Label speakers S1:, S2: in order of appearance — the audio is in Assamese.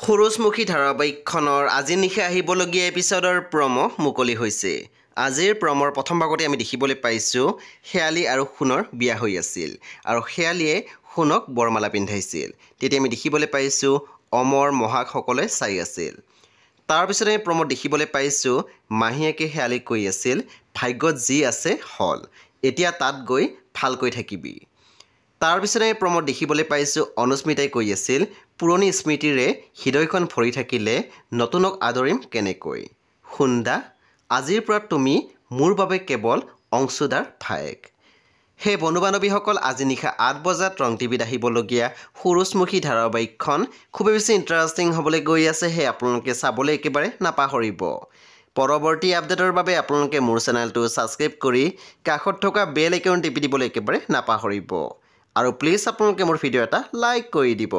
S1: সূৰুযমুখী ধাৰাবাহিকখনৰ আজি নিশা আহিবলগীয়া এপিছডৰ প্ৰমো মুকলি হৈছে। আজিৰ প্ৰমৰ প্ৰথম ভাগতে আমি দেখিবলৈ পাইছোঁ শেৱালি আৰু সোণৰ বিয়া হৈ আছিল আৰু শেৱালিয়ে সোণক বৰমালা পিন্ধাইছিল। তেতিয়া আমি দেখিবলৈ পাইছোঁ অমৰ মহাকসকলে চাই আছিল। তাৰপিছতে আমি প্ৰমত দেখিবলৈ পাইছোঁ মাহীয়েকে শেৱালিক কৈ আছিল ভাগ্যত যি আছে হ'ল, এতিয়া তাত গৈ ভালকৈ থাকিবি। তাৰপিছতে আমি প্ৰমত দেখিবলৈ পাইছোঁ অনুস্মিতাই কৈ আছিল পুৰণি স্মৃতিৰে হৃদয়খন ভৰি থাকিলে নতুনক আদৰিম কেনেকৈ। সোণদা, আজিৰ পৰা তুমি মোৰ বাবে কেৱল অংশীদাৰ ভায়েক। সেই বন্ধু বান্ধৱীসকল, আজি নিশা 8 বজাত ৰং টিভিত আহিবলগীয়া সূৰুযমুখী ধাৰাবাহিকখন খুবেই বেছি ইণ্টাৰেষ্টিং হ'বলৈ গৈ আছে। সেই আপোনালোকে চাবলৈ একেবাৰে নাপাহৰিব। পৰৱৰ্তী আপডেটৰ বাবে আপোনালোকে মোৰ চেনেলটো ছাবস্ক্ৰাইব কৰি কাষত থকা বেল আইকন টিপি দিবলৈ একেবাৰে নাপাহৰিব আৰু প্লিজ আপোনালোকে মোৰ ভিডিঅ' এটা লাইক কৰি দিব।